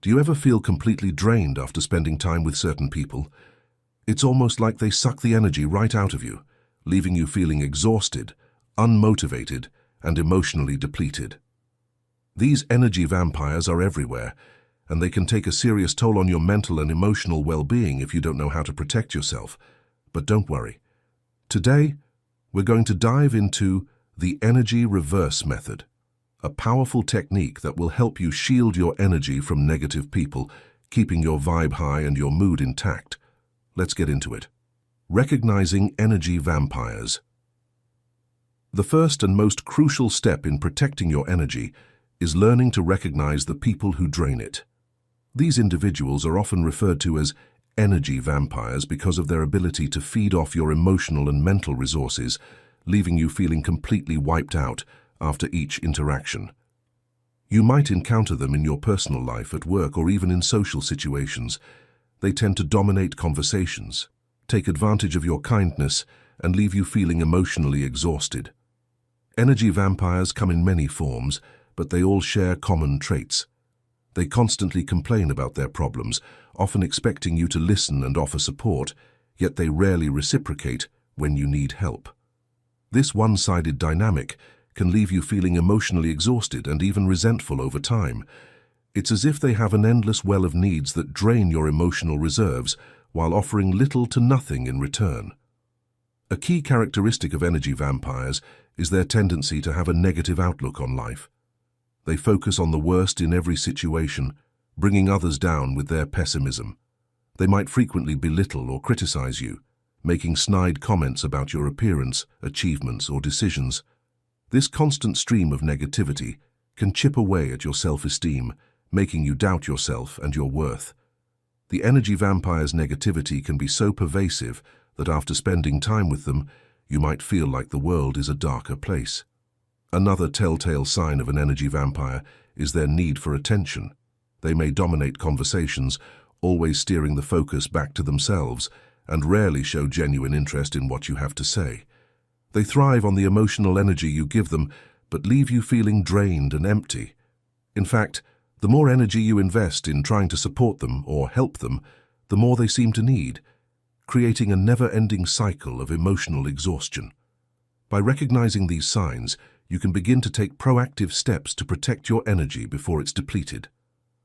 Do you ever feel completely drained after spending time with certain people? It's almost like they suck the energy right out of you, leaving you feeling exhausted, unmotivated, and emotionally depleted. These energy vampires are everywhere, and they can take a serious toll on your mental and emotional well-being if you don't know how to protect yourself. But don't worry. Today, we're going to dive into the energy reverse method, a powerful technique that will help you shield your energy from negative people, keeping your vibe high and your mood intact. Let's get into it. Recognizing energy vampires. The first and most crucial step in protecting your energy is learning to recognize the people who drain it. These individuals are often referred to as energy vampires because of their ability to feed off your emotional and mental resources, leaving you feeling completely wiped out after each interaction. You might encounter them in your personal life, at work, or even in social situations. They tend to dominate conversations, take advantage of your kindness, and leave you feeling emotionally exhausted. Energy vampires come in many forms, but they all share common traits. They constantly complain about their problems, often expecting you to listen and offer support, yet they rarely reciprocate when you need help. This one-sided dynamic can leave you feeling emotionally exhausted and even resentful over time. It's as if they have an endless well of needs that drain your emotional reserves while offering little to nothing in return. A key characteristic of energy vampires is their tendency to have a negative outlook on life. They focus on the worst in every situation, bringing others down with their pessimism. They might frequently belittle or criticize you, making snide comments about your appearance, achievements, or decisions. This constant stream of negativity can chip away at your self-esteem, making you doubt yourself and your worth. The energy vampire's negativity can be so pervasive that after spending time with them, you might feel like the world is a darker place. Another telltale sign of an energy vampire is their need for attention. They may dominate conversations, always steering the focus back to themselves, and rarely show genuine interest in what you have to say. They thrive on the emotional energy you give them, but leave you feeling drained and empty. In fact, the more energy you invest in trying to support them or help them, the more they seem to need, creating a never-ending cycle of emotional exhaustion. By recognizing these signs, you can begin to take proactive steps to protect your energy before it's depleted.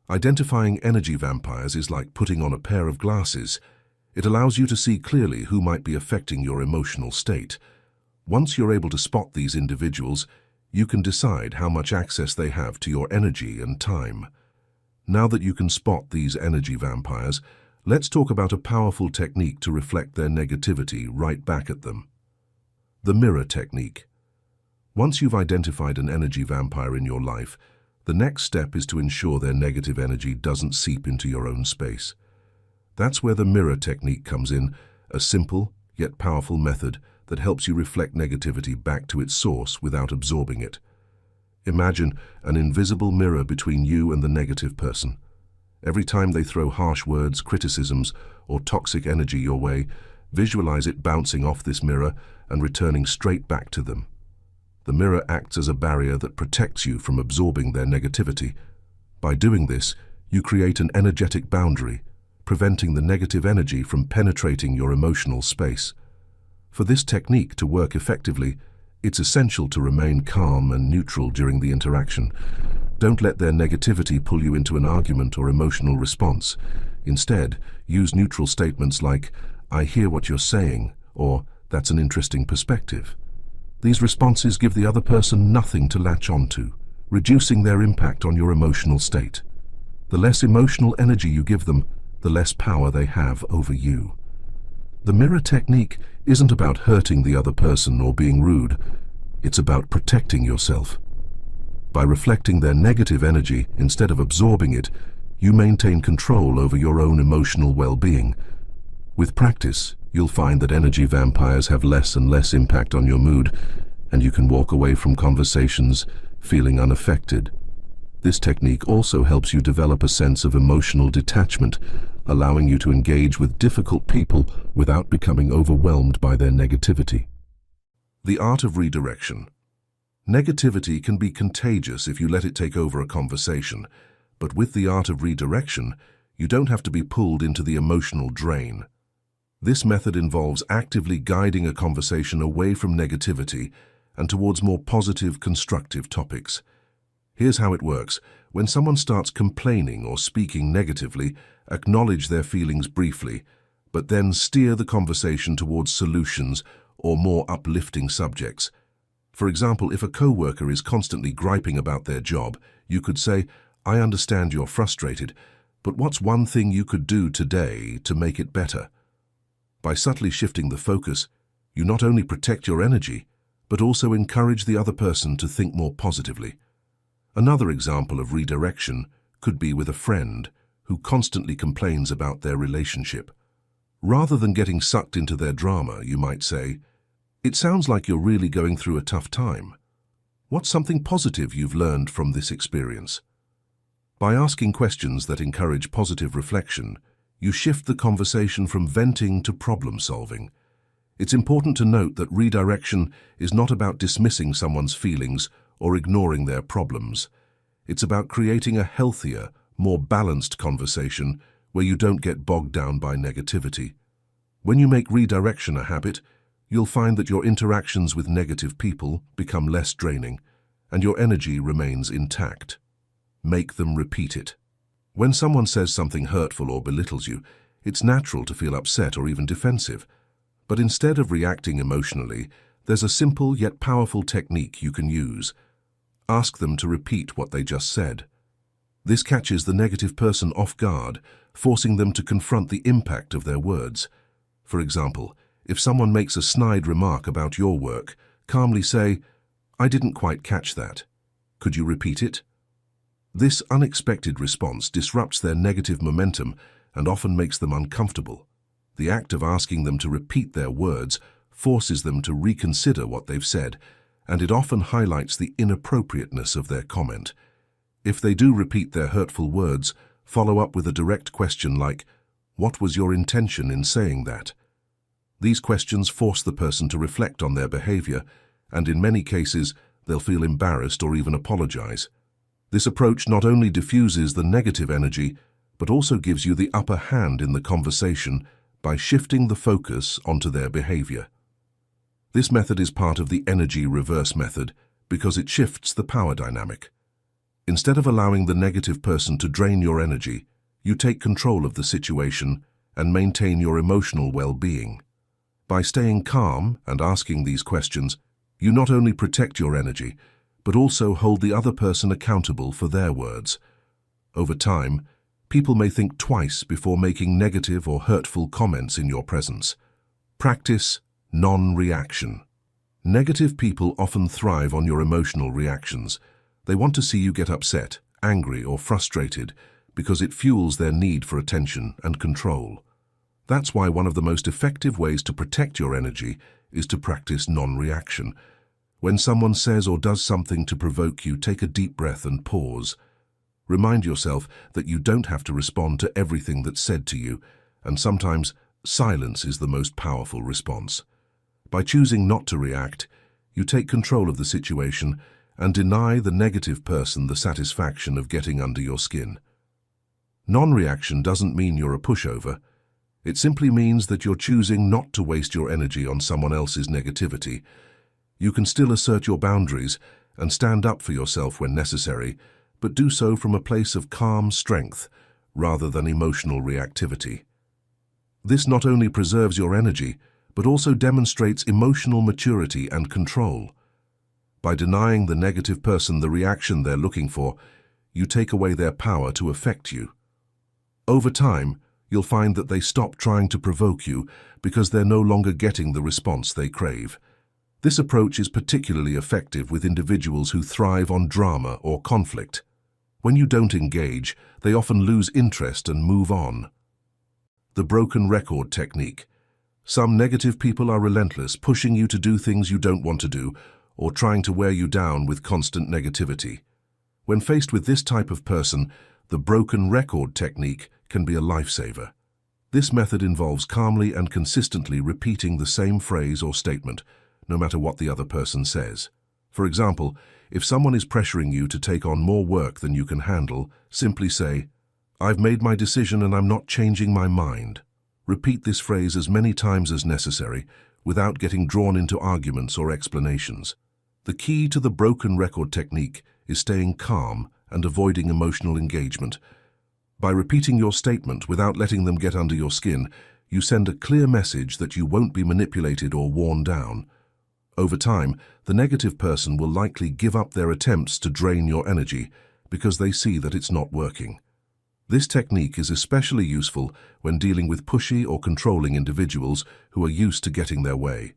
Identifying energy vampires is like putting on a pair of glasses. It allows you to see clearly who might be affecting your emotional state. Once you're able to spot these individuals, you can decide how much access they have to your energy and time. Now that you can spot these energy vampires, let's talk about a powerful technique to reflect their negativity right back at them. The mirror technique. Once you've identified an energy vampire in your life, the next step is to ensure their negative energy doesn't seep into your own space. That's where the mirror technique comes in, a simple yet powerful method that helps you reflect negativity back to its source without absorbing it. Imagine an invisible mirror between you and the negative person. Every time they throw harsh words, criticisms, or toxic energy your way, visualize it bouncing off this mirror and returning straight back to them. The mirror acts as a barrier that protects you from absorbing their negativity. By doing this, you create an energetic boundary, preventing the negative energy from penetrating your emotional space. For this technique to work effectively, it's essential to remain calm and neutral during the interaction. Don't let their negativity pull you into an argument or emotional response. Instead, use neutral statements like, "I hear what you're saying," or "That's an interesting perspective." These responses give the other person nothing to latch onto, reducing their impact on your emotional state. The less emotional energy you give them, the less power they have over you. The mirror technique isn't about hurting the other person or being rude. It's about protecting yourself. By reflecting their negative energy instead of absorbing it, you maintain control over your own emotional well-being. With practice, you'll find that energy vampires have less and less impact on your mood, and you can walk away from conversations feeling unaffected. This technique also helps you develop a sense of emotional detachment, allowing you to engage with difficult people without becoming overwhelmed by their negativity. The art of redirection. Negativity can be contagious if you let it take over a conversation, But with the art of redirection, you don't have to be pulled into the emotional drain. This method involves actively guiding a conversation away from negativity and towards more positive, constructive topics. Here's how it works. When someone starts complaining or speaking negatively, acknowledge their feelings briefly, but then steer the conversation towards solutions or more uplifting subjects. For example, if a coworker is constantly griping about their job, you could say, "I understand you're frustrated, but what's one thing you could do today to make it better?" By subtly shifting the focus, you not only protect your energy, but also encourage the other person to think more positively. Another example of redirection could be with a friend who constantly complains about their relationship. Rather than getting sucked into their drama, you might say, "It sounds like you're really going through a tough time. What's something positive you've learned from this experience?" By asking questions that encourage positive reflection, you shift the conversation from venting to problem solving. It's important to note that redirection is not about dismissing someone's feelings or ignoring their problems. It's about creating a healthier, more balanced conversation where you don't get bogged down by negativity. When you make redirection a habit, you'll find that your interactions with negative people become less draining and your energy remains intact. Make them repeat it. When someone says something hurtful or belittles you, it's natural to feel upset or even defensive. But instead of reacting emotionally, there's a simple yet powerful technique you can use. Ask them to repeat what they just said. This catches the negative person off guard, forcing them to confront the impact of their words. For example, if someone makes a snide remark about your work, calmly say, "I didn't quite catch that. Could you repeat it?" This unexpected response disrupts their negative momentum and often makes them uncomfortable. The act of asking them to repeat their words forces them to reconsider what they've said, and it often highlights the inappropriateness of their comment. If they do repeat their hurtful words, follow up with a direct question like, "What was your intention in saying that?" These questions force the person to reflect on their behavior, and in many cases, they'll feel embarrassed or even apologize. This approach not only diffuses the negative energy, but also gives you the upper hand in the conversation by shifting the focus onto their behavior. This method is part of the energy reverse method because it shifts the power dynamic. Instead of allowing the negative person to drain your energy, you take control of the situation and maintain your emotional well-being. By staying calm and asking these questions, you not only protect your energy, but also hold the other person accountable for their words. Over time, people may think twice before making negative or hurtful comments in your presence. Practice non-reaction. Negative people often thrive on your emotional reactions. They want to see you get upset, angry, or frustrated because it fuels their need for attention and control. That's why one of the most effective ways to protect your energy is to practice non-reaction. When someone says or does something to provoke you, take a deep breath and pause. Remind yourself that you don't have to respond to everything that's said to you, and sometimes silence is the most powerful response. By choosing not to react, you take control of the situation and deny the negative person the satisfaction of getting under your skin. Non-reaction doesn't mean you're a pushover. It simply means that you're choosing not to waste your energy on someone else's negativity. You can still assert your boundaries and stand up for yourself when necessary, but do so from a place of calm strength rather than emotional reactivity. This not only preserves your energy, but also demonstrates emotional maturity and control. By denying the negative person the reaction they're looking for, you take away their power to affect you. Over time, you'll find that they stop trying to provoke you because they're no longer getting the response they crave. This approach is particularly effective with individuals who thrive on drama or conflict. When you don't engage, they often lose interest and move on. The broken record technique. Some negative people are relentless, pushing you to do things you don't want to do, or trying to wear you down with constant negativity. When faced with this type of person, the broken record technique can be a lifesaver. This method involves calmly and consistently repeating the same phrase or statement, no matter what the other person says. For example, If someone is pressuring you to take on more work than you can handle, simply say, "I've made my decision and I'm not changing my mind." Repeat this phrase as many times as necessary, without getting drawn into arguments or explanations. The key to the broken record technique is staying calm and avoiding emotional engagement. By repeating your statement without letting them get under your skin, you send a clear message that you won't be manipulated or worn down. Over time, the negative person will likely give up their attempts to drain your energy because they see that it's not working. This technique is especially useful when dealing with pushy or controlling individuals who are used to getting their way.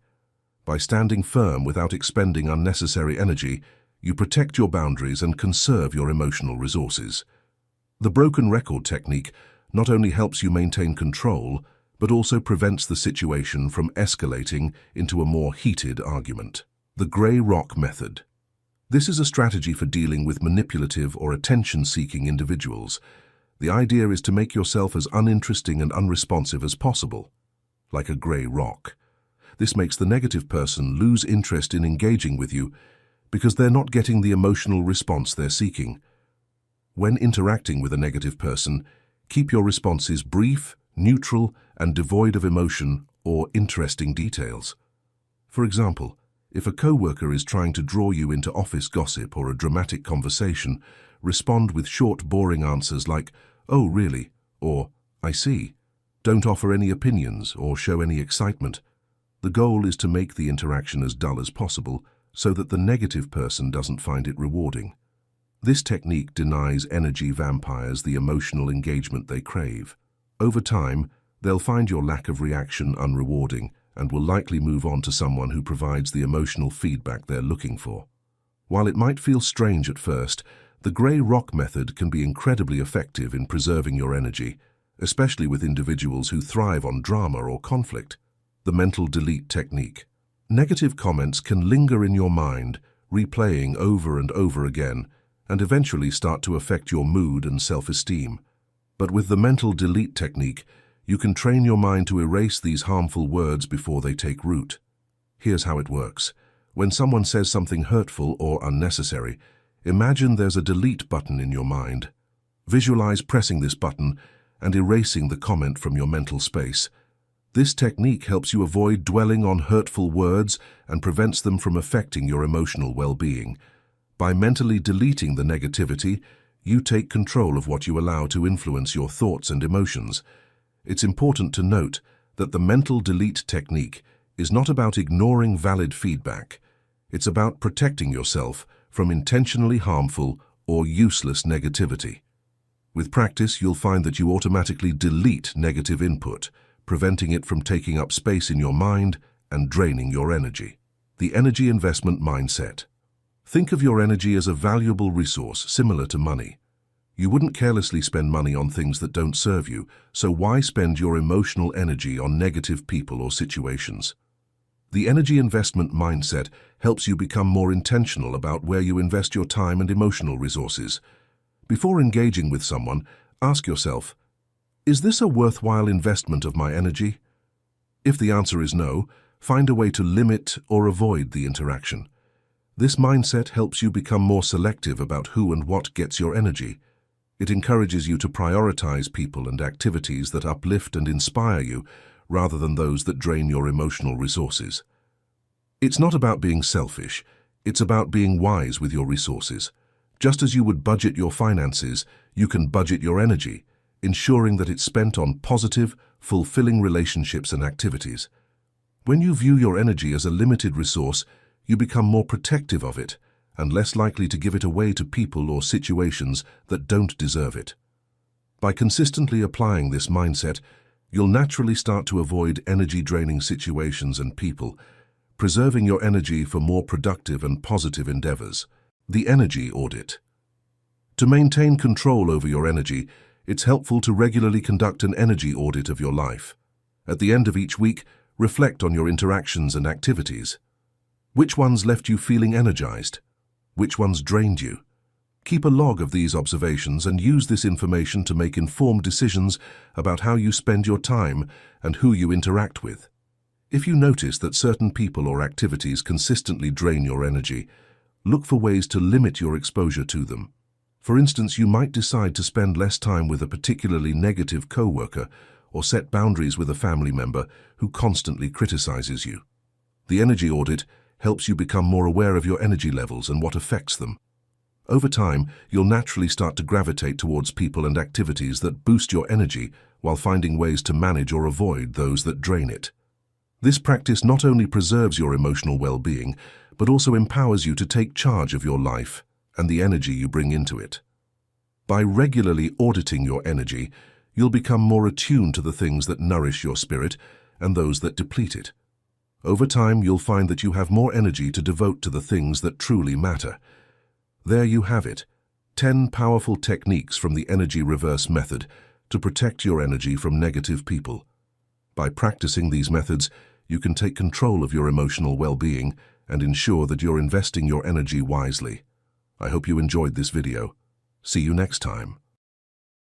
By standing firm without expending unnecessary energy, you protect your boundaries and conserve your emotional resources. The broken record technique not only helps you maintain control, but also prevents the situation from escalating into a more heated argument. The grey rock method. This is a strategy for dealing with manipulative or attention-seeking individuals. The idea is to make yourself as uninteresting and unresponsive as possible, like a grey rock. This makes the negative person lose interest in engaging with you because they're not getting the emotional response they're seeking. When interacting with a negative person, keep your responses brief, neutral, and devoid of emotion or interesting details. For example, if a coworker is trying to draw you into office gossip or a dramatic conversation, respond with short, boring answers like, "Oh, really?" or "I see." Don't offer any opinions or show any excitement. The goal is to make the interaction as dull as possible so that the negative person doesn't find it rewarding. This technique denies energy vampires the emotional engagement they crave. Over time, they'll find your lack of reaction unrewarding and will likely move on to someone who provides the emotional feedback they're looking for. While it might feel strange at first, the grey rock method can be incredibly effective in preserving your energy, especially with individuals who thrive on drama or conflict. The mental delete technique. Negative comments can linger in your mind, replaying over and over again, and eventually start to affect your mood and self-esteem. But with the mental delete technique, you can train your mind to erase these harmful words before they take root. Here's how it works. When someone says something hurtful or unnecessary, imagine there's a delete button in your mind. Visualize pressing this button and erasing the comment from your mental space. This technique helps you avoid dwelling on hurtful words and prevents them from affecting your emotional well-being. By mentally deleting the negativity, you take control of what you allow to influence your thoughts and emotions. It's important to note that the mental delete technique is not about ignoring valid feedback. It's about protecting yourself from intentionally harmful or useless negativity. With practice, you'll find that you automatically delete negative input, preventing it from taking up space in your mind and draining your energy. The energy investment mindset. Think of your energy as a valuable resource similar to money. You wouldn't carelessly spend money on things that don't serve you, so why spend your emotional energy on negative people or situations? The energy investment mindset helps you become more intentional about where you invest your time and emotional resources. Before engaging with someone, ask yourself, is this a worthwhile investment of my energy? If the answer is no, find a way to limit or avoid the interaction. This mindset helps you become more selective about who and what gets your energy. It encourages you to prioritize people and activities that uplift and inspire you, rather than those that drain your emotional resources. It's not about being selfish, it's about being wise with your resources. Just as you would budget your finances, you can budget your energy, ensuring that it's spent on positive, fulfilling relationships and activities. When you view your energy as a limited resource, you become more protective of it and less likely to give it away to people or situations that don't deserve it. By consistently applying this mindset, you'll naturally start to avoid energy-draining situations and people, preserving your energy for more productive and positive endeavors. The energy audit. To maintain control over your energy, it's helpful to regularly conduct an energy audit of your life. At the end of each week, reflect on your interactions and activities. Which ones left you feeling energized? Which ones drained you? Keep a log of these observations and use this information to make informed decisions about how you spend your time and who you interact with. If you notice that certain people or activities consistently drain your energy, look for ways to limit your exposure to them. For instance, you might decide to spend less time with a particularly negative coworker or set boundaries with a family member who constantly criticizes you. The energy audit helps you become more aware of your energy levels and what affects them. Over time, you'll naturally start to gravitate towards people and activities that boost your energy while finding ways to manage or avoid those that drain it. This practice not only preserves your emotional well-being, but also empowers you to take charge of your life and the energy you bring into it. By regularly auditing your energy, you'll become more attuned to the things that nourish your spirit and those that deplete it. Over time, you'll find that you have more energy to devote to the things that truly matter. There you have it, 10 powerful techniques from the energy reverse method to protect your energy from negative people. By practicing these methods, you can take control of your emotional well-being and ensure that you're investing your energy wisely. I hope you enjoyed this video. See you next time.